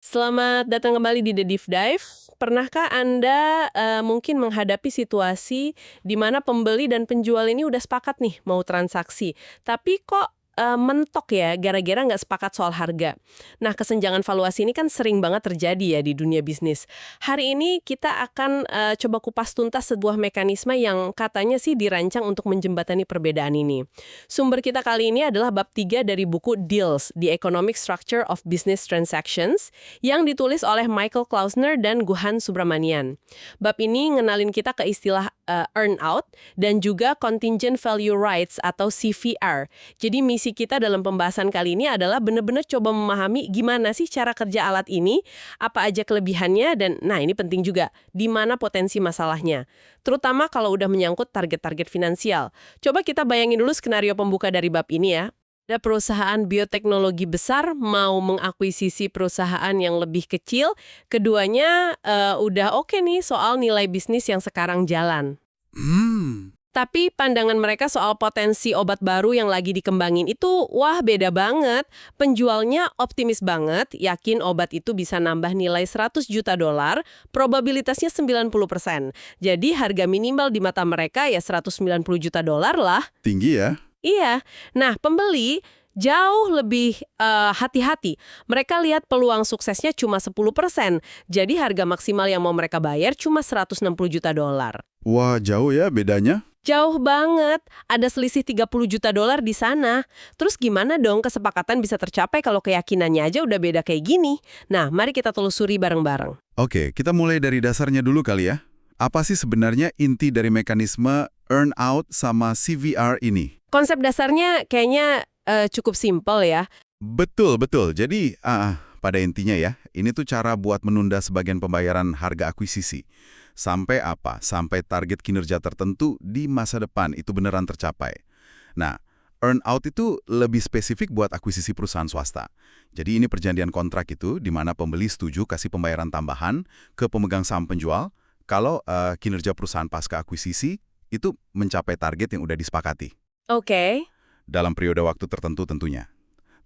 Selamat datang kembali di The Deep Dive. Pernahkah Anda mungkin menghadapi situasi di mana pembeli dan penjual ini udah sepakat nih mau transaksi, tapi kok mentok ya gara-gara nggak sepakat soal harga. Nah, kesenjangan valuasi ini kan sering banget terjadi ya di dunia bisnis. Hari ini kita akan coba kupas tuntas sebuah mekanisme yang katanya sih dirancang untuk menjembatani perbedaan ini. Sumber kita kali ini adalah bab 3 dari buku Deals, The Economic Structure of Business Transactions, yang ditulis oleh Michael Klausner dan Guhan Subramanian. Bab ini ngenalin kita ke istilah earn out dan juga contingent value rights atau CVR. Jadi misi kita dalam pembahasan kali ini adalah benar-benar coba memahami gimana sih cara kerja alat ini, apa aja kelebihannya, dan nah ini penting juga, di mana potensi masalahnya. Terutama kalau udah menyangkut target-target finansial. Coba kita bayangin dulu skenario pembuka dari bab ini ya. Ada perusahaan bioteknologi besar mau mengakuisisi perusahaan yang lebih kecil, keduanya udah oke nih soal nilai bisnis yang sekarang jalan. Tapi pandangan mereka soal potensi obat baru yang lagi dikembangin itu, wah beda banget. Penjualnya optimis banget, yakin obat itu bisa nambah nilai 100 juta dolar, probabilitasnya 90%. Jadi harga minimal di mata mereka ya 190 juta dolar lah. Tinggi ya? Iya. Nah, pembeli jauh lebih hati-hati. Mereka lihat peluang suksesnya cuma 10%. Jadi harga maksimal yang mau mereka bayar cuma 160 juta dolar. Wah, jauh ya bedanya? Jauh banget. Ada selisih 30 juta dolar di sana. Terus gimana dong kesepakatan bisa tercapai kalau keyakinannya aja udah beda kayak gini? Nah, mari kita telusuri bareng-bareng. Oke, kita mulai dari dasarnya dulu kali ya. Apa sih sebenarnya inti dari mekanisme earn out sama CVR ini? Konsep dasarnya kayaknya cukup simpel ya. Betul. Jadi, pada intinya ya, ini tuh cara buat menunda sebagian pembayaran harga akuisisi. Sampai apa? Sampai target kinerja tertentu di masa depan itu beneran tercapai. Nah, earn out itu lebih spesifik buat akuisisi perusahaan swasta. Jadi ini perjanjian kontrak itu di mana pembeli setuju kasih pembayaran tambahan ke pemegang saham penjual kalau kinerja perusahaan pasca akuisisi itu mencapai target yang udah disepakati. Oke. Dalam periode waktu tertentu tentunya.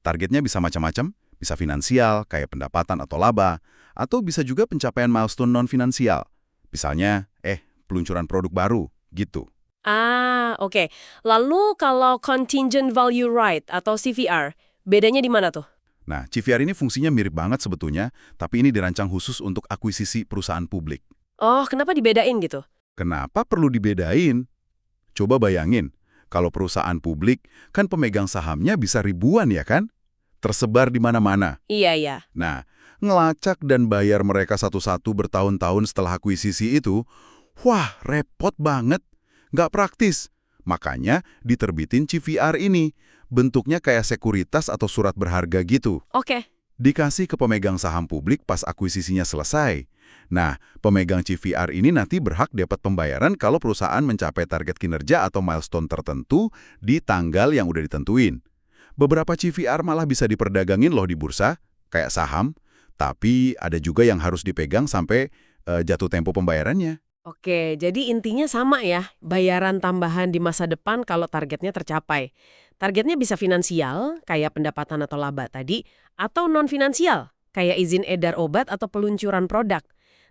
Targetnya bisa macam-macam, bisa finansial, kayak pendapatan atau laba, atau bisa juga pencapaian milestone non-finansial. Misalnya, peluncuran produk baru, gitu. Oke. Lalu kalau contingent value right atau CVR, bedanya di mana tuh? Nah, CVR ini fungsinya mirip banget sebetulnya, tapi ini dirancang khusus untuk akuisisi perusahaan publik. Oh, kenapa dibedain gitu? Kenapa perlu dibedain? Coba bayangin, kalau perusahaan publik, kan pemegang sahamnya bisa ribuan ya kan? Tersebar di mana-mana. Iya. Nah, ngelacak dan bayar mereka satu-satu bertahun-tahun setelah akuisisi itu, wah repot banget, nggak praktis. Makanya diterbitin CVR ini, bentuknya kayak sekuritas atau surat berharga gitu. Oke. Dikasih ke pemegang saham publik pas akuisisinya selesai. Nah, pemegang CVR ini nanti berhak dapat pembayaran kalau perusahaan mencapai target kinerja atau milestone tertentu di tanggal yang udah ditentuin. Beberapa CVR malah bisa diperdagangin loh di bursa, kayak saham, tapi ada juga yang harus dipegang sampai jatuh tempo pembayarannya. Oke, jadi intinya sama ya, bayaran tambahan di masa depan kalau targetnya tercapai. Targetnya bisa finansial, kayak pendapatan atau laba tadi, atau non-finansial, kayak izin edar obat atau peluncuran produk.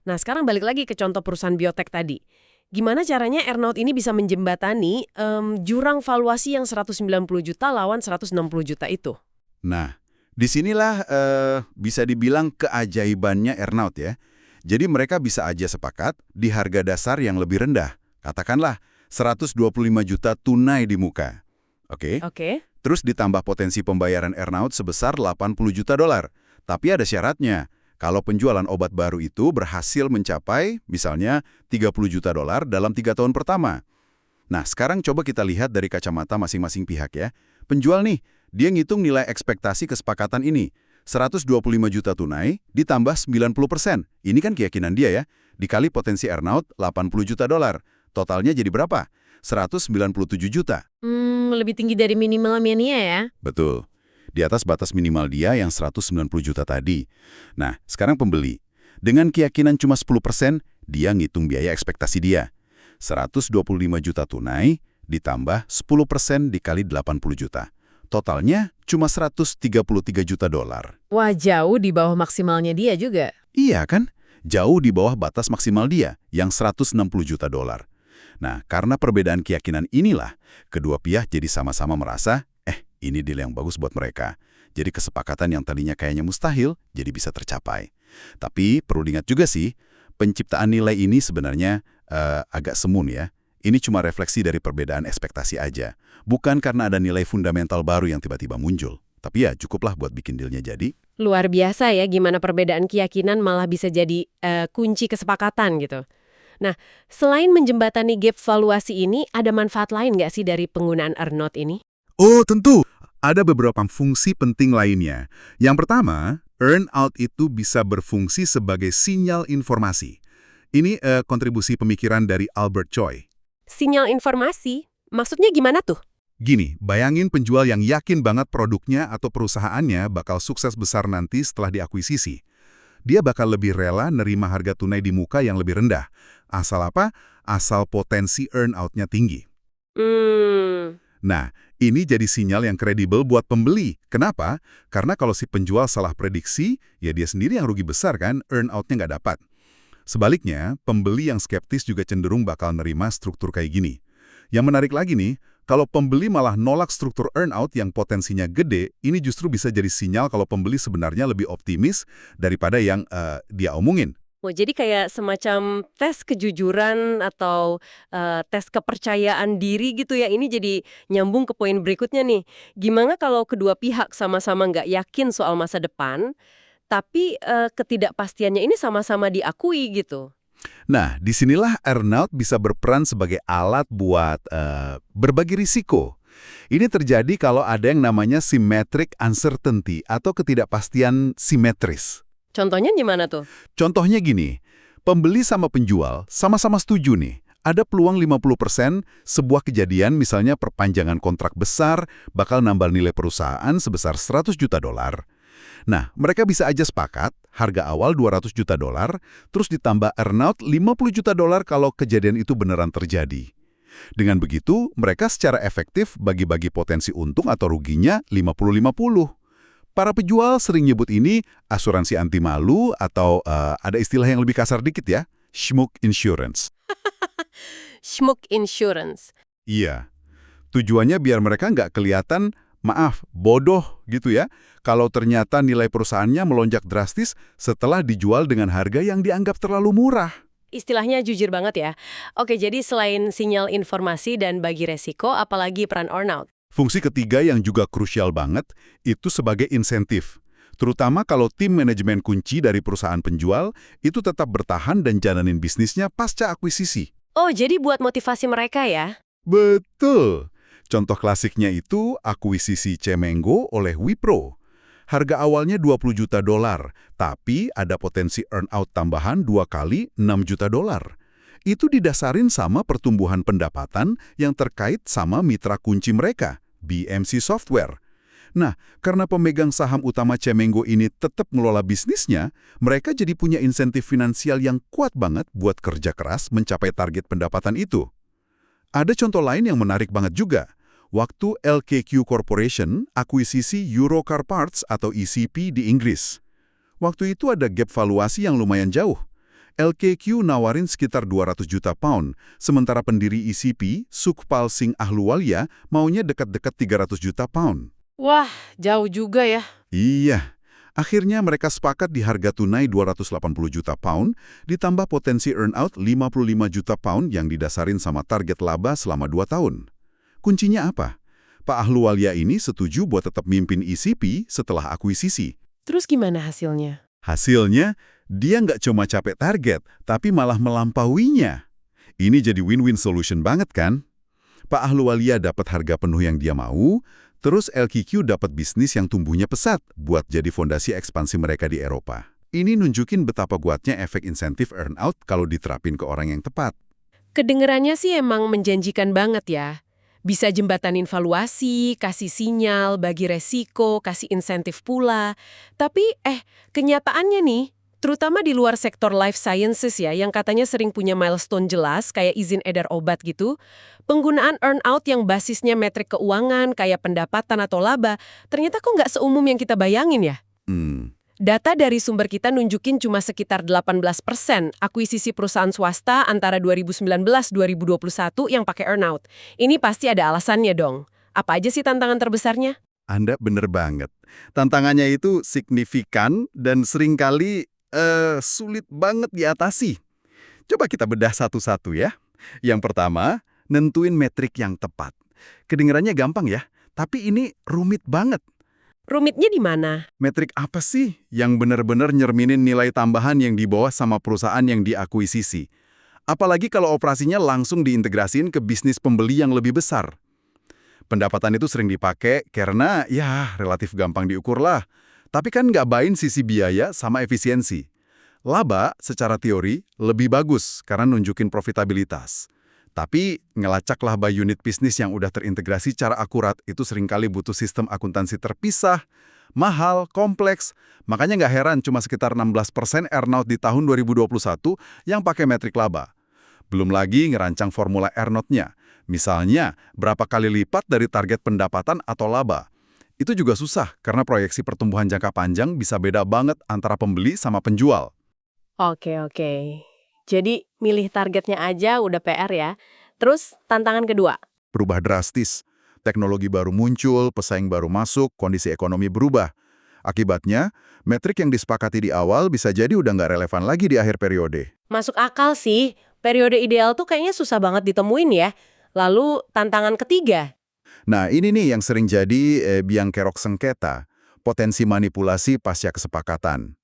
Nah, sekarang balik lagi ke contoh perusahaan biotek tadi. Gimana caranya earnout ini bisa menjembatani jurang valuasi yang 190 juta lawan 160 juta itu? Nah, disinilah bisa dibilang keajaibannya earnout ya. Jadi mereka bisa aja sepakat di harga dasar yang lebih rendah. Katakanlah 125 juta tunai di muka. Oke? Oke. Terus ditambah potensi pembayaran earnout sebesar 80 juta dolar. Tapi ada syaratnya. Kalau penjualan obat baru itu berhasil mencapai misalnya 30 juta dolar dalam 3 tahun pertama. Nah, sekarang coba kita lihat dari kacamata masing-masing pihak ya. Penjual nih, dia ngitung nilai ekspektasi kesepakatan ini. 125 juta tunai ditambah 90%. Ini kan keyakinan dia ya. Dikali potensi earnout 80 juta dolar. Totalnya jadi berapa? 197 juta. Lebih tinggi dari minimalnya Nia ya? Betul. Di atas batas minimal dia yang 190 juta tadi. Nah, sekarang pembeli. Dengan keyakinan cuma 10%, dia ngitung biaya ekspektasi dia. 125 juta tunai ditambah 10% dikali 80 juta. Totalnya cuma 133 juta dolar. Wah, jauh di bawah maksimalnya dia juga. Iya kan? Jauh di bawah batas maksimal dia, yang 160 juta dolar. Nah, karena perbedaan keyakinan inilah, kedua pihak jadi sama-sama merasa, ini deal yang bagus buat mereka. Jadi kesepakatan yang tadinya kayaknya mustahil, jadi bisa tercapai. Tapi perlu diingat juga sih, penciptaan nilai ini sebenarnya agak semu ya. Ini cuma refleksi dari perbedaan ekspektasi aja. Bukan karena ada nilai fundamental baru yang tiba-tiba muncul. Tapi ya cukuplah buat bikin dealnya jadi. Luar biasa ya gimana perbedaan keyakinan malah bisa jadi kunci kesepakatan gitu. Nah, selain menjembatani gap valuasi ini, ada manfaat lain nggak sih dari penggunaan earnout ini? Oh, tentu. Ada beberapa fungsi penting lainnya. Yang pertama, earnout itu bisa berfungsi sebagai sinyal informasi. Ini kontribusi pemikiran dari Albert Choi. Sinyal informasi? Maksudnya gimana tuh? Gini, bayangin penjual yang yakin banget produknya atau perusahaannya bakal sukses besar nanti setelah diakuisisi. Dia bakal lebih rela nerima harga tunai di muka yang lebih rendah. Asal apa? Asal potensi earnout-nya tinggi. Nah, ini jadi sinyal yang kredibel buat pembeli. Kenapa? Karena kalau si penjual salah prediksi, ya dia sendiri yang rugi besar kan, earnout-nya nggak dapat. Sebaliknya, pembeli yang skeptis juga cenderung bakal nerima struktur kayak gini. Yang menarik lagi nih, kalau pembeli malah nolak struktur earnout yang potensinya gede, ini justru bisa jadi sinyal kalau pembeli sebenarnya lebih optimis daripada yang dia omongin. Oh, jadi kayak semacam tes kejujuran atau tes kepercayaan diri gitu ya. Ini jadi nyambung ke poin berikutnya nih. Gimana kalau kedua pihak sama-sama nggak yakin soal masa depan, tapi ketidakpastiannya ini sama-sama diakui gitu? Nah, disinilah earnout bisa berperan sebagai alat buat berbagi risiko. Ini terjadi kalau ada yang namanya symmetric uncertainty atau ketidakpastian simetris. Contohnya gimana tuh? Contohnya gini, pembeli sama penjual sama-sama setuju nih. Ada peluang 50% sebuah kejadian misalnya perpanjangan kontrak besar bakal nambah nilai perusahaan sebesar 100 juta dolar. Nah, mereka bisa aja sepakat harga awal 200 juta dolar, terus ditambah earnout 50 juta dolar kalau kejadian itu beneran terjadi. Dengan begitu, mereka secara efektif bagi-bagi potensi untung atau ruginya 50-50. Para penjual sering nyebut ini asuransi anti malu atau ada istilah yang lebih kasar dikit ya, schmuck insurance. Schmuck insurance. Iya, tujuannya biar mereka nggak kelihatan, maaf, bodoh gitu ya, kalau ternyata nilai perusahaannya melonjak drastis setelah dijual dengan harga yang dianggap terlalu murah. Istilahnya jujur banget ya. Oke, jadi selain sinyal informasi dan bagi resiko, apalagi peran earnout? Fungsi ketiga yang juga krusial banget, itu sebagai insentif. Terutama kalau tim manajemen kunci dari perusahaan penjual itu tetap bertahan dan jalanin bisnisnya pasca akuisisi. Oh, jadi buat motivasi mereka ya? Betul. Contoh klasiknya itu akuisisi Cemengo oleh Wipro. Harga awalnya 20 juta dolar, tapi ada potensi earnout tambahan 2 kali 6 juta dolar. Itu didasarin sama pertumbuhan pendapatan yang terkait sama mitra kunci mereka, BMC Software. Nah, karena pemegang saham utama Cemengo ini tetap ngelola bisnisnya, mereka jadi punya insentif finansial yang kuat banget buat kerja keras mencapai target pendapatan itu. Ada contoh lain yang menarik banget juga. Waktu LKQ Corporation akuisisi Eurocar Parts atau ECP di Inggris. Waktu itu ada gap valuasi yang lumayan jauh. LKQ nawarin sekitar 200 juta pound, sementara pendiri ECP, Sukhpal Singh Ahluwalia, maunya dekat-dekat 300 juta pound. Wah, jauh juga ya. Iya. Akhirnya mereka sepakat di harga tunai 280 juta pound, ditambah potensi earnout 55 juta pound yang didasarin sama target laba selama 2 tahun. Kuncinya apa? Pak Ahluwalia ini setuju buat tetap mimpin ECP setelah akuisisi. Terus gimana hasilnya? Hasilnya, dia nggak cuma capek target, tapi malah melampauinya. Ini jadi win-win solution banget kan? Pak Ahluwalia dapat harga penuh yang dia mau, terus LKQ dapat bisnis yang tumbuhnya pesat buat jadi fondasi ekspansi mereka di Eropa. Ini nunjukin betapa kuatnya efek insentif earnout kalau diterapin ke orang yang tepat. Kedengerannya sih emang menjanjikan banget ya. Bisa jembatanin valuasi, kasih sinyal, bagi resiko, kasih insentif pula. Tapi kenyataannya nih, Terutama di luar sektor life sciences ya, yang katanya sering punya milestone jelas, kayak izin edar obat gitu. Penggunaan earn-out yang basisnya metrik keuangan, kayak pendapatan atau laba, ternyata kok nggak seumum yang kita bayangin ya? Hmm, Data dari sumber kita nunjukin cuma sekitar 18% akuisisi perusahaan swasta antara 2019-2021 yang pakai earn-out. Ini pasti ada alasannya dong. Apa aja sih tantangan terbesarnya? Anda bener banget. Tantangannya itu signifikan dan seringkali sulit banget diatasi. Coba kita bedah satu-satu ya. Yang pertama, nentuin metrik yang tepat. Kedengarannya gampang ya, tapi ini rumit banget. Rumitnya di mana? Metrik apa sih yang benar-benar nyerminin nilai tambahan yang dibawa sama perusahaan yang diakuisisi? Apalagi kalau operasinya langsung diintegrasiin ke bisnis pembeli yang lebih besar. Pendapatan itu sering dipakai karena ya relatif gampang diukur lah. Tapi kan nggak bain sisi biaya sama efisiensi. Laba secara teori lebih bagus karena nunjukin profitabilitas. Tapi ngelacak laba unit bisnis yang udah terintegrasi secara akurat itu seringkali butuh sistem akuntansi terpisah, mahal, kompleks. Makanya nggak heran cuma sekitar 16% earnout di tahun 2021 yang pakai metrik laba. Belum lagi ngerancang formula earnout-nya. Misalnya, berapa kali lipat dari target pendapatan atau laba. Itu juga susah karena proyeksi pertumbuhan jangka panjang bisa beda banget antara pembeli sama penjual. Oke. Jadi milih targetnya aja udah PR ya. Terus tantangan kedua. Berubah drastis. Teknologi baru muncul, pesaing baru masuk, kondisi ekonomi berubah. Akibatnya, metrik yang disepakati di awal bisa jadi udah nggak relevan lagi di akhir periode. Masuk akal sih. Periode ideal tuh kayaknya susah banget ditemuin ya. Lalu tantangan ketiga. Nah, ini nih yang sering jadi biang kerok sengketa, potensi manipulasi pasca kesepakatan.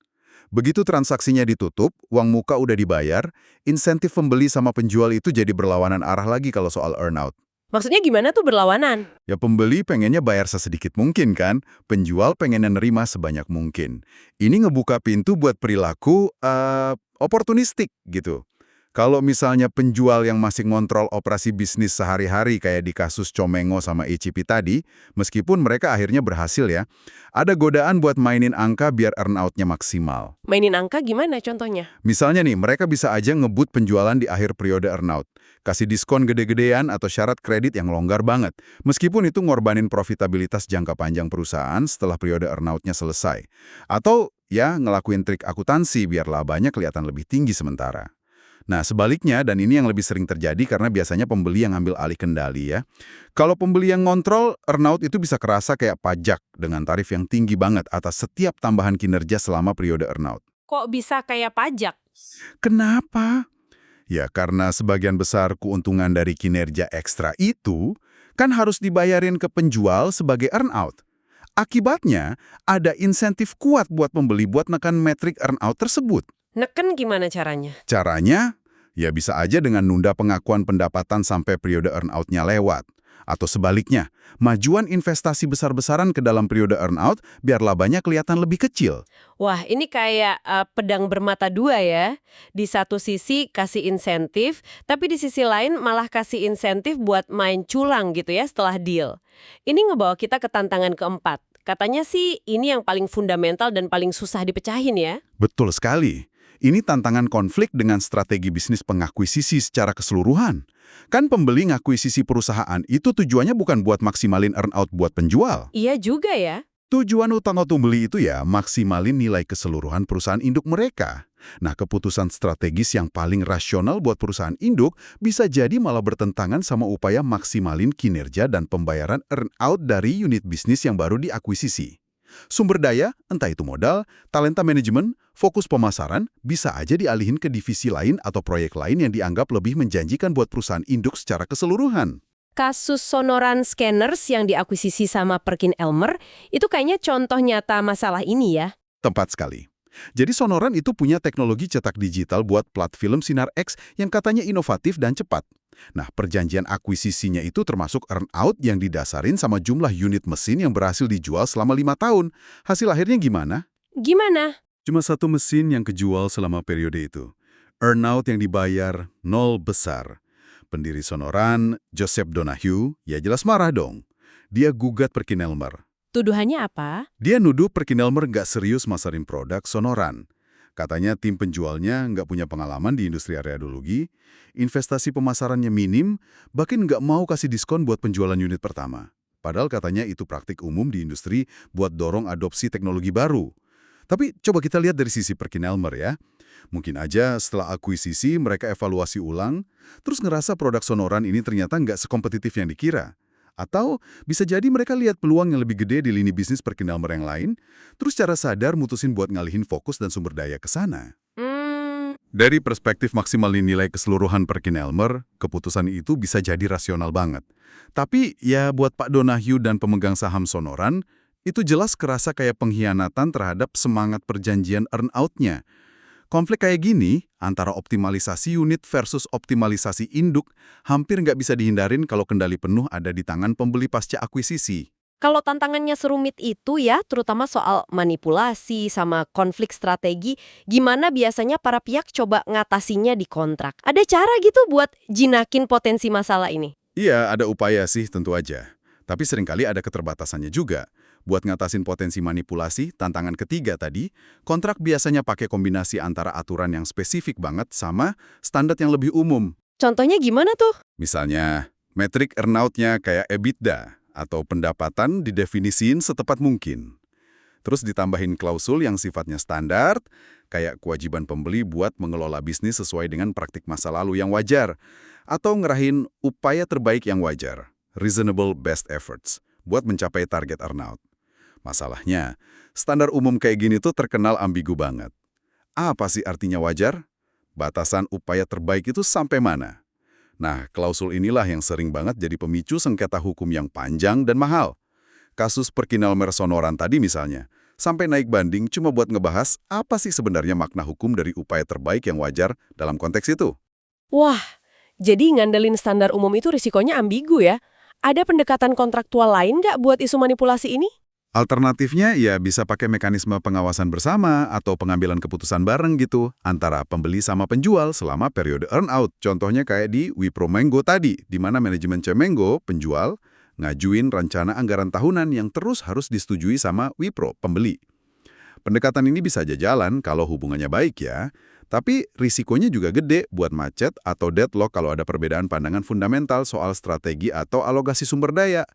Begitu transaksinya ditutup, uang muka udah dibayar, insentif pembeli sama penjual itu jadi berlawanan arah lagi kalau soal earnout. Maksudnya gimana tuh berlawanan? Ya pembeli pengennya bayar sesedikit mungkin kan, penjual pengennya nerima sebanyak mungkin. Ini ngebuka pintu buat perilaku oportunistik gitu. Kalau misalnya penjual yang masih ngontrol operasi bisnis sehari-hari kayak di kasus Comengo sama ECP tadi, meskipun mereka akhirnya berhasil ya, ada godaan buat mainin angka biar earn-out-nya maksimal. Mainin angka gimana contohnya? Misalnya nih, mereka bisa aja ngebut penjualan di akhir periode earn-out, kasih diskon gede-gedean atau syarat kredit yang longgar banget, meskipun itu ngorbanin profitabilitas jangka panjang perusahaan setelah periode earn-out-nya selesai. Atau ya ngelakuin trik akuntansi biar labanya kelihatan lebih tinggi sementara. Nah, sebaliknya, dan ini yang lebih sering terjadi karena biasanya pembeli yang ambil alih kendali ya. Kalau pembeli yang ngontrol, earnout itu bisa kerasa kayak pajak dengan tarif yang tinggi banget atas setiap tambahan kinerja selama periode earnout. Kok bisa kayak pajak? Kenapa? Ya, karena sebagian besar keuntungan dari kinerja ekstra itu kan harus dibayarin ke penjual sebagai earnout. Akibatnya, ada insentif kuat buat pembeli buat nekan metrik earnout tersebut. Neken gimana caranya? Caranya, ya bisa aja dengan nunda pengakuan pendapatan sampai periode earn-out-nya lewat. Atau sebaliknya, majuan investasi besar-besaran ke dalam periode earn-out biar labanya kelihatan lebih kecil. Wah, ini kayak pedang bermata dua ya. Di satu sisi kasih insentif, tapi di sisi lain malah kasih insentif buat main culang gitu ya setelah deal. Ini ngebawa kita ke tantangan keempat. Katanya sih ini yang paling fundamental dan paling susah dipecahin ya. Betul sekali. Ini tantangan konflik dengan strategi bisnis pengakuisisi secara keseluruhan. Kan pembeli ngakuisisi perusahaan itu tujuannya bukan buat maksimalin earn-out buat penjual. Iya juga ya. Tujuan utama pembeli itu ya maksimalin nilai keseluruhan perusahaan induk mereka. Nah, keputusan strategis yang paling rasional buat perusahaan induk bisa jadi malah bertentangan sama upaya maksimalin kinerja dan pembayaran earn-out dari unit bisnis yang baru diakuisisi. Sumber daya, entah itu modal, talenta manajemen, fokus pemasaran, bisa aja dialihin ke divisi lain atau proyek lain yang dianggap lebih menjanjikan buat perusahaan induk secara keseluruhan. Kasus Sonoran Scanners yang diakuisisi sama PerkinElmer, itu kayaknya contoh nyata masalah ini ya. Tepat sekali. Jadi Sonoran itu punya teknologi cetak digital buat plat film Sinar X yang katanya inovatif dan cepat. Nah, perjanjian akuisisinya itu termasuk earn-out yang didasarin sama jumlah unit mesin yang berhasil dijual selama 5 tahun. Hasil akhirnya gimana? Gimana? Cuma satu mesin yang kejual selama periode itu. Earn-out yang dibayar 0 besar. Pendiri Sonoran, Joseph Donahue, ya jelas marah dong. Dia gugat PerkinElmer. Tuduhannya apa? Dia nuduh PerkinElmer nggak serius masarin produk Sonoran. Katanya tim penjualnya nggak punya pengalaman di industri radiologi, investasi pemasarannya minim, bahkan nggak mau kasih diskon buat penjualan unit pertama. Padahal katanya itu praktik umum di industri buat dorong adopsi teknologi baru. Tapi coba kita lihat dari sisi PerkinElmer ya. Mungkin aja setelah akuisisi mereka evaluasi ulang, terus ngerasa produk Sonoran ini ternyata nggak sekompetitif yang dikira. Atau bisa jadi mereka lihat peluang yang lebih gede di lini bisnis PerkinElmer yang lain, terus secara sadar mutusin buat ngalihin fokus dan sumber daya ke sana. Hmm, Dari perspektif maksimalin nilai keseluruhan PerkinElmer, keputusan itu bisa jadi rasional banget. Tapi ya buat Pak Donahue dan pemegang saham Sonoran, itu jelas kerasa kayak pengkhianatan terhadap semangat perjanjian earn-out-nya. Konflik kayak gini, antara optimalisasi unit versus optimalisasi induk, hampir nggak bisa dihindarin kalau kendali penuh ada di tangan pembeli pasca akuisisi. Kalau tantangannya serumit itu ya, terutama soal manipulasi sama konflik strategi, gimana biasanya para pihak coba ngatasinya di kontrak? Ada cara gitu buat jinakin potensi masalah ini? Iya, ada upaya sih tentu aja. Tapi seringkali ada keterbatasannya juga. Buat ngatasin potensi manipulasi, tantangan ketiga tadi, kontrak biasanya pakai kombinasi antara aturan yang spesifik banget sama standar yang lebih umum. Contohnya gimana tuh? Misalnya, metrik earnout-nya kayak EBITDA atau pendapatan didefinisiin setepat mungkin. Terus ditambahin klausul yang sifatnya standar, kayak kewajiban pembeli buat mengelola bisnis sesuai dengan praktik masa lalu yang wajar, atau ngerahin upaya terbaik yang wajar, reasonable best efforts, buat mencapai target earnout. Masalahnya, standar umum kayak gini tuh terkenal ambigu banget. Apa sih artinya wajar? Batasan upaya terbaik itu sampai mana? Nah, klausul inilah yang sering banget jadi pemicu sengketa hukum yang panjang dan mahal. Kasus PerkinElmer Sonoran tadi misalnya, sampai naik banding cuma buat ngebahas apa sih sebenarnya makna hukum dari upaya terbaik yang wajar dalam konteks itu. Wah, jadi ngandelin standar umum itu risikonya ambigu ya. Ada pendekatan kontraktual lain nggak buat isu manipulasi ini? Alternatifnya ya bisa pakai mekanisme pengawasan bersama atau pengambilan keputusan bareng gitu antara pembeli sama penjual selama periode earn-out. Contohnya kayak di Wipro Mango tadi, di mana manajemen Cemengo, penjual, ngajuin rencana anggaran tahunan yang terus harus disetujui sama Wipro, pembeli. Pendekatan ini bisa aja jalan kalau hubungannya baik ya, tapi risikonya juga gede buat macet atau deadlock kalau ada perbedaan pandangan fundamental soal strategi atau alokasi sumber daya.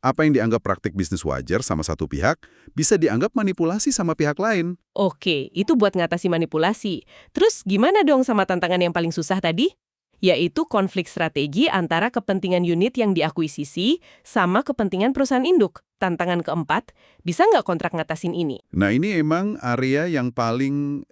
Apa yang dianggap praktik bisnis wajar sama satu pihak, bisa dianggap manipulasi sama pihak lain. Oke, itu buat ngatasi manipulasi. Terus gimana dong sama tantangan yang paling susah tadi? Yaitu konflik strategi antara kepentingan unit yang diakuisisi sama kepentingan perusahaan induk. Tantangan keempat, bisa nggak kontrak ngatasin ini? Nah ini emang area yang paling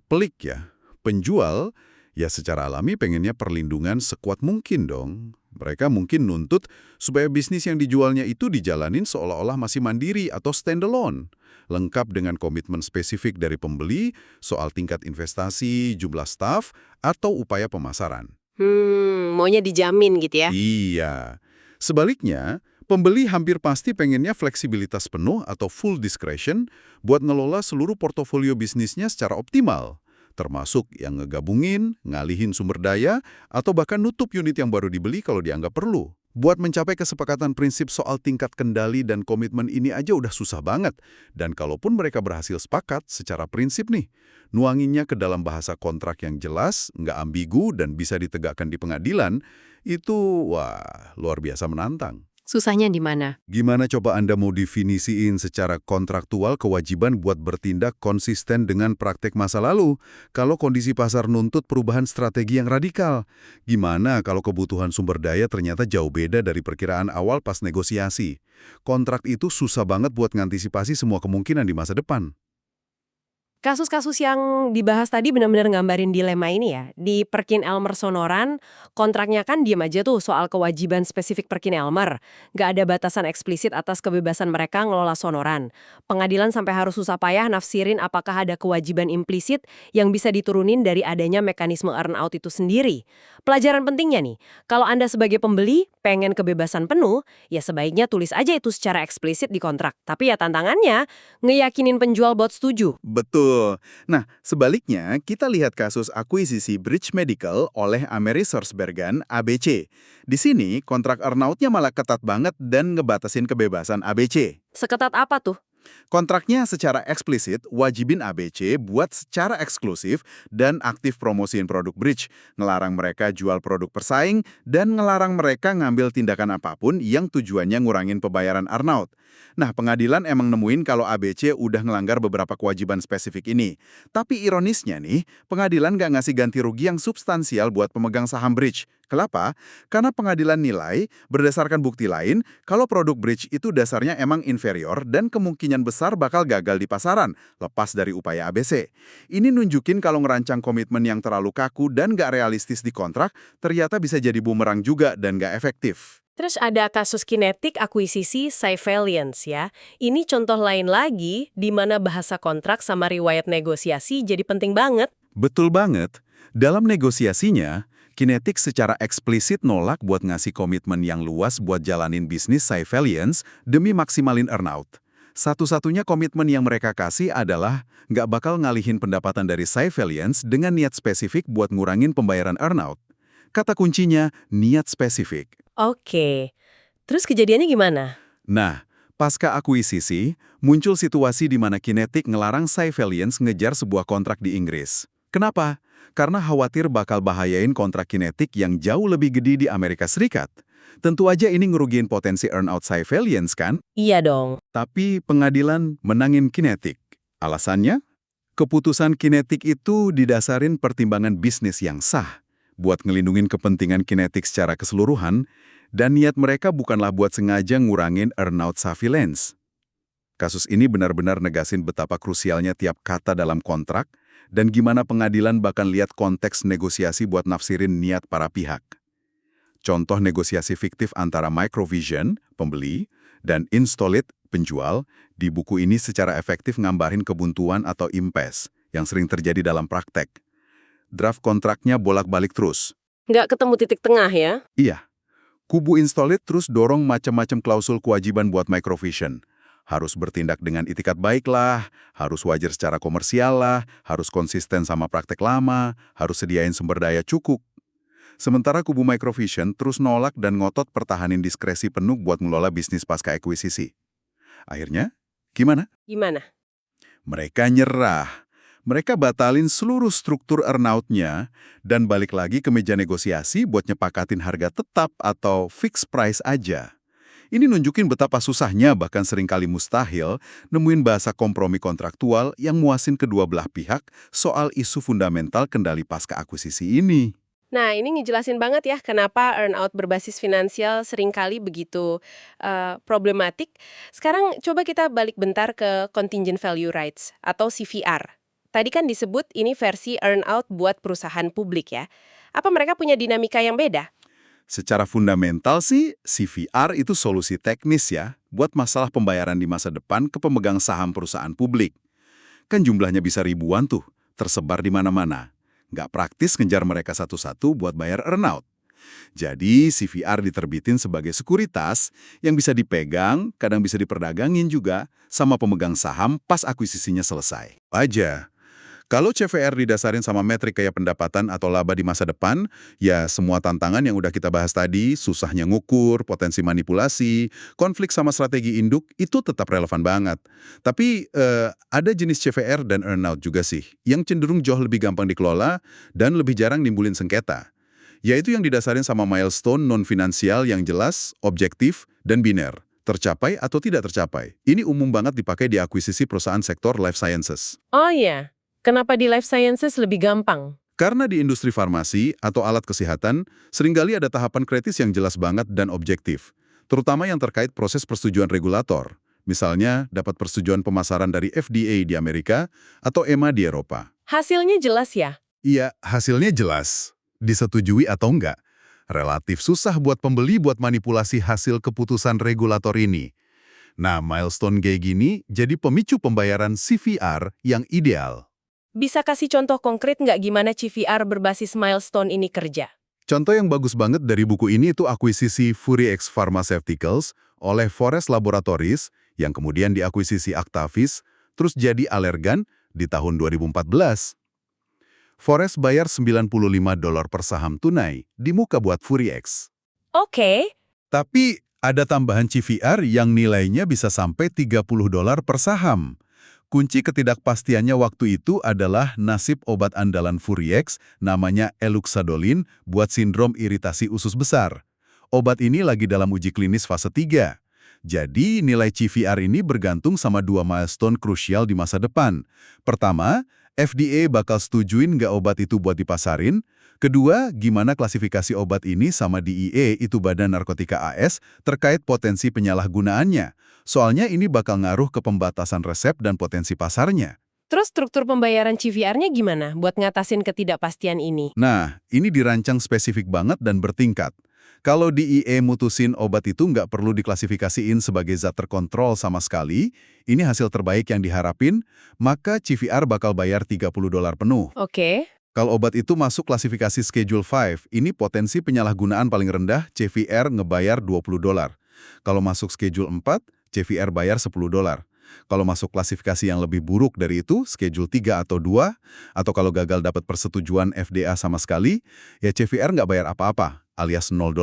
pelik ya. Penjual, ya secara alami pengennya perlindungan sekuat mungkin dong. Mereka mungkin nuntut supaya bisnis yang dijualnya itu dijalanin seolah-olah masih mandiri atau standalone. Lengkap dengan komitmen spesifik dari pembeli soal tingkat investasi, jumlah staf, atau upaya pemasaran. Maunya dijamin gitu ya? Iya. Sebaliknya, pembeli hampir pasti pengennya fleksibilitas penuh atau full discretion buat ngelola seluruh portofolio bisnisnya secara optimal. Termasuk yang ngegabungin, ngalihin sumber daya, atau bahkan nutup unit yang baru dibeli kalau dianggap perlu. Buat mencapai kesepakatan prinsip soal tingkat kendali dan komitmen ini aja udah susah banget. Dan kalaupun mereka berhasil sepakat secara prinsip nih, nuanginnya ke dalam bahasa kontrak yang jelas, nggak ambigu dan bisa ditegakkan di pengadilan, itu wah luar biasa menantang. Susahnya di mana? Gimana coba Anda mau definisiin secara kontraktual kewajiban buat bertindak konsisten dengan praktek masa lalu kalau kondisi pasar nuntut perubahan strategi yang radikal? Gimana kalau kebutuhan sumber daya ternyata jauh beda dari perkiraan awal pas negosiasi? Kontrak itu susah banget buat ngantisipasi semua kemungkinan di masa depan. Kasus-kasus yang dibahas tadi benar-benar ngambarin dilema ini ya. Di PerkinElmer Sonoran, kontraknya kan diem aja tuh soal kewajiban spesifik PerkinElmer. Nggak ada batasan eksplisit atas kebebasan mereka ngelola Sonoran. Pengadilan sampai harus susah payah nafsirin apakah ada kewajiban implisit yang bisa diturunin dari adanya mekanisme earn-out itu sendiri. Pelajaran pentingnya nih, kalau Anda sebagai pembeli pengen kebebasan penuh, ya sebaiknya tulis aja itu secara eksplisit di kontrak. Tapi ya tantangannya, ngeyakinin penjual buat setuju. Betul. Nah, sebaliknya, kita lihat kasus akuisisi Bridge Medical oleh AmerisourceBergen ABC. Di sini, kontrak earnout-nya malah ketat banget dan ngebatasin kebebasan ABC. Seketat apa tuh? Kontraknya secara eksplisit wajibin ABC buat secara eksklusif dan aktif promosiin produk bridge, ngelarang mereka jual produk persaing, dan ngelarang mereka ngambil tindakan apapun yang tujuannya ngurangin pembayaran earnout. Nah, pengadilan emang nemuin kalau ABC udah ngelanggar beberapa kewajiban spesifik ini. Tapi ironisnya nih, pengadilan nggak ngasih ganti rugi yang substansial buat pemegang saham bridge. Kenapa? Karena pengadilan nilai, berdasarkan bukti lain, kalau produk bridge itu dasarnya emang inferior dan kemungkinan besar bakal gagal di pasaran, lepas dari upaya ABC. Ini nunjukin kalau ngerancang komitmen yang terlalu kaku dan nggak realistis di kontrak, ternyata bisa jadi bumerang juga dan nggak efektif. Terus ada kasus kinetik akuisisi Syfeliens ya. Ini contoh lain lagi di mana bahasa kontrak sama riwayat negosiasi jadi penting banget. Betul banget. Dalam negosiasinya, Kinetik secara eksplisit nolak buat ngasih komitmen yang luas buat jalanin bisnis Syfeliens demi maksimalin earnout. Satu-satunya komitmen yang mereka kasih adalah nggak bakal ngalihin pendapatan dari Syfeliens dengan niat spesifik buat ngurangin pembayaran earnout. Kata kuncinya, niat spesifik. Oke. Terus kejadiannya gimana? Nah, pasca akuisisi, muncul situasi di mana Kinetik ngelarang Syfeliens ngejar sebuah kontrak di Inggris. Kenapa? Karena khawatir bakal bahayain kontrak Kinetik yang jauh lebih gede di Amerika Serikat. Tentu aja ini ngerugiin potensi earnout Syfeliens kan? Iya dong. Tapi pengadilan menangin Kinetik. Alasannya? Keputusan Kinetik itu didasarin pertimbangan bisnis yang sah buat ngelindungin kepentingan Kinetik secara keseluruhan, dan niat mereka bukanlah buat sengaja ngurangin earnout Syfeliens. Kasus ini benar-benar negasin betapa krusialnya tiap kata dalam kontrak dan gimana pengadilan bahkan lihat konteks negosiasi buat nafsirin niat para pihak. Contoh negosiasi fiktif antara Microvision, pembeli, dan Installed, penjual, di buku ini secara efektif ngambarin kebuntuan atau impasse yang sering terjadi dalam praktek. Draft kontraknya bolak-balik terus. Nggak ketemu titik tengah ya? Iya. Kubu Installed terus dorong macam-macam klausul kewajiban buat Microvision. Harus bertindak dengan itikat baik lah, harus wajar secara komersial lah, harus konsisten sama praktek lama, harus sediain sumber daya cukup. Sementara kubu Microvision terus nolak dan ngotot pertahanin diskresi penuh buat ngelola bisnis pasca akuisisi. Akhirnya, gimana? Gimana? Mereka nyerah. Mereka batalin seluruh struktur earnout-nya dan balik lagi ke meja negosiasi buat nyepakatin harga tetap atau fixed price aja. Ini nunjukin betapa susahnya bahkan seringkali mustahil nemuin bahasa kompromi kontraktual yang muasin kedua belah pihak soal isu fundamental kendali pasca akuisisi ini. Nah, ini ngejelasin banget ya kenapa earnout berbasis finansial seringkali begitu problematik. Sekarang coba kita balik bentar ke contingent value rights atau CVR. Tadi kan disebut ini versi earnout buat perusahaan publik ya. Apa mereka punya dinamika yang beda? Secara fundamental sih, CVR itu solusi teknis ya buat masalah pembayaran di masa depan ke pemegang saham perusahaan publik. Kan jumlahnya bisa ribuan tuh, tersebar di mana-mana. Nggak praktis ngejar mereka satu-satu buat bayar earnout. Jadi CVR diterbitin sebagai sekuritas yang bisa dipegang, kadang bisa diperdagangin juga sama pemegang saham pas akuisisinya selesai. Aja. Kalau CVR didasarin sama metrik kayak pendapatan atau laba di masa depan, ya semua tantangan yang udah kita bahas tadi, susahnya ngukur, potensi manipulasi, konflik sama strategi induk, itu tetap relevan banget. Tapi ada jenis CVR dan earnout juga sih, yang cenderung jauh lebih gampang dikelola dan lebih jarang nimbulin sengketa. Yaitu yang didasarin sama milestone non-finansial yang jelas, objektif, dan biner. Tercapai atau tidak tercapai. Ini umum banget dipakai di akuisisi perusahaan sektor life sciences. Oh iya. Kenapa di life sciences lebih gampang? Karena di industri farmasi atau alat kesehatan, seringkali ada tahapan kritis yang jelas banget dan objektif, terutama yang terkait proses persetujuan regulator. Misalnya, dapat persetujuan pemasaran dari FDA di Amerika atau EMA di Eropa. Hasilnya jelas ya? Iya, hasilnya jelas. Disetujui atau enggak. Relatif susah buat pembeli buat manipulasi hasil keputusan regulator ini. Nah, milestone kayak gini jadi pemicu pembayaran CVR yang ideal. Bisa kasih contoh konkret nggak gimana CVR berbasis milestone ini kerja? Contoh yang bagus banget dari buku ini itu akuisisi Furiex Pharmaceuticals oleh Forest Laboratories yang kemudian diakuisisi Actavis, terus jadi Allergan di tahun 2014. Forest bayar $95 per saham tunai di muka buat Furiex. Oke. Tapi Ada tambahan CVR yang nilainya bisa sampai $30 per saham. Kunci ketidakpastiannya waktu itu adalah nasib obat andalan Furiex, namanya Eluxadolin, buat sindrom iritasi usus besar. Obat ini lagi dalam uji klinis fase 3. Jadi, nilai CVR ini bergantung sama dua milestone krusial di masa depan. Pertama, FDA bakal setujuin nggak obat itu buat dipasarin. Kedua, gimana klasifikasi obat ini sama DEA, itu Badan Narkotika AS, terkait potensi penyalahgunaannya. Soalnya ini bakal ngaruh ke pembatasan resep dan potensi pasarnya. Terus struktur pembayaran CVR-nya gimana buat ngatasin ketidakpastian ini? Nah, ini dirancang spesifik banget dan bertingkat. Kalau DEA mutusin obat itu nggak perlu diklasifikasiin sebagai zat terkontrol sama sekali, ini hasil terbaik yang diharapin, maka CVR bakal bayar $30 penuh. Oke. Kalau obat itu masuk klasifikasi Schedule 5, ini potensi penyalahgunaan paling rendah, CVR ngebayar $20. Kalau masuk Schedule 4, CVR bayar $10. Kalau masuk klasifikasi yang lebih buruk dari itu, Schedule 3 atau 2, atau kalau gagal dapat persetujuan FDA sama sekali, ya CVR nggak bayar apa-apa, alias $0.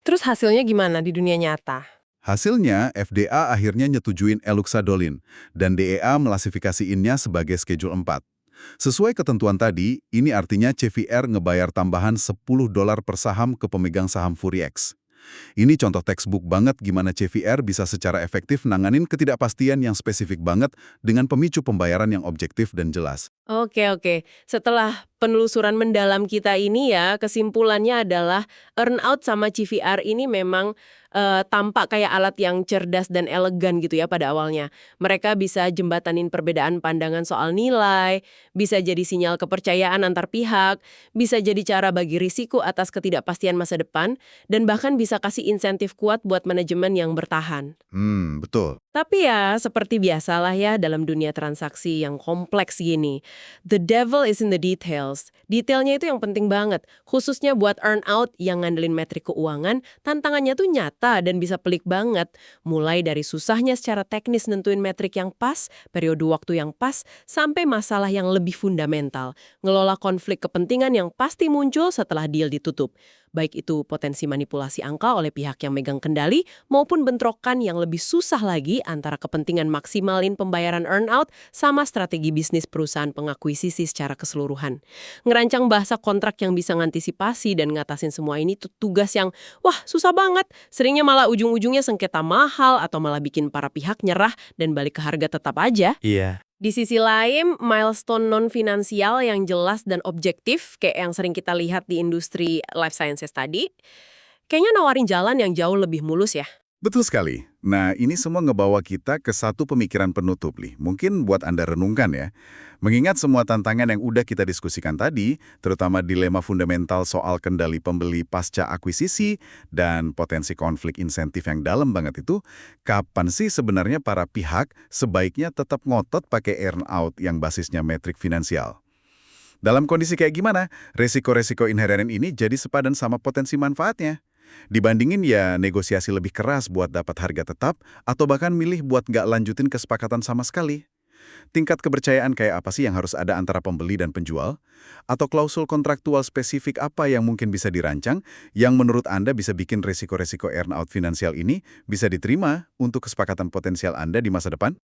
Terus hasilnya gimana di dunia nyata? Hasilnya, FDA akhirnya nyetujuin Eluxadolin, dan DEA melasifikasiinnya sebagai Schedule 4. Sesuai ketentuan tadi, ini artinya CVR ngebayar tambahan $10 per saham ke pemegang saham Furiex. Ini contoh textbook banget gimana CVR bisa secara efektif nanganin ketidakpastian yang spesifik banget dengan pemicu pembayaran yang objektif dan jelas. Oke. Setelah penelusuran mendalam kita ini ya, kesimpulannya adalah earnout sama CVR ini memang tampak kayak alat yang cerdas dan elegan gitu ya pada awalnya. Mereka bisa jembatanin perbedaan pandangan soal nilai, bisa jadi sinyal kepercayaan antar pihak, bisa jadi cara bagi risiko atas ketidakpastian masa depan, dan bahkan bisa kasih insentif kuat buat manajemen yang bertahan. Betul. Tapi ya, seperti biasalah ya dalam dunia transaksi yang kompleks gini. The devil is in the details. Detailnya itu yang penting banget. Khususnya buat earnout yang ngandelin metrik keuangan, tantangannya tuh nyata dan bisa pelik banget. Mulai dari susahnya secara teknis nentuin metrik yang pas, periode waktu yang pas, sampai masalah yang lebih fundamental. Ngelola konflik kepentingan yang pasti muncul setelah deal ditutup. Baik itu potensi manipulasi angka oleh pihak yang megang kendali, maupun bentrokan yang lebih susah lagi antara kepentingan maksimalin pembayaran earnout sama strategi bisnis perusahaan pengakuisisi secara keseluruhan. Ngerancang bahasa kontrak yang bisa ngantisipasi dan ngatasin semua ini tuh tugas yang, wah susah banget. Seringnya malah ujung-ujungnya sengketa mahal atau malah bikin para pihak nyerah dan balik ke harga tetap aja. Iya. Di sisi lain, milestone non-finansial yang jelas dan objektif, kayak yang sering kita lihat di industri life sciences tadi, kayaknya nawarin jalan yang jauh lebih mulus ya. Betul sekali. Nah, ini semua ngebawa kita ke satu pemikiran penutup, Li. Mungkin buat Anda renungkan ya. Mengingat semua tantangan yang udah kita diskusikan tadi, terutama dilema fundamental soal kendali pembeli pasca akuisisi dan potensi konflik insentif yang dalam banget itu, kapan sih sebenarnya para pihak sebaiknya tetap ngotot pakai earnout yang basisnya metrik finansial? Dalam kondisi kayak gimana, resiko-resiko inheren ini jadi sepadan sama potensi manfaatnya? Dibandingin ya negosiasi lebih keras buat dapat harga tetap, atau bahkan milih buat nggak lanjutin kesepakatan sama sekali. Tingkat kepercayaan kayak apa sih yang harus ada antara pembeli dan penjual? Atau klausul kontraktual spesifik apa yang mungkin bisa dirancang, yang menurut Anda bisa bikin resiko-resiko earnout finansial ini bisa diterima untuk kesepakatan potensial Anda di masa depan?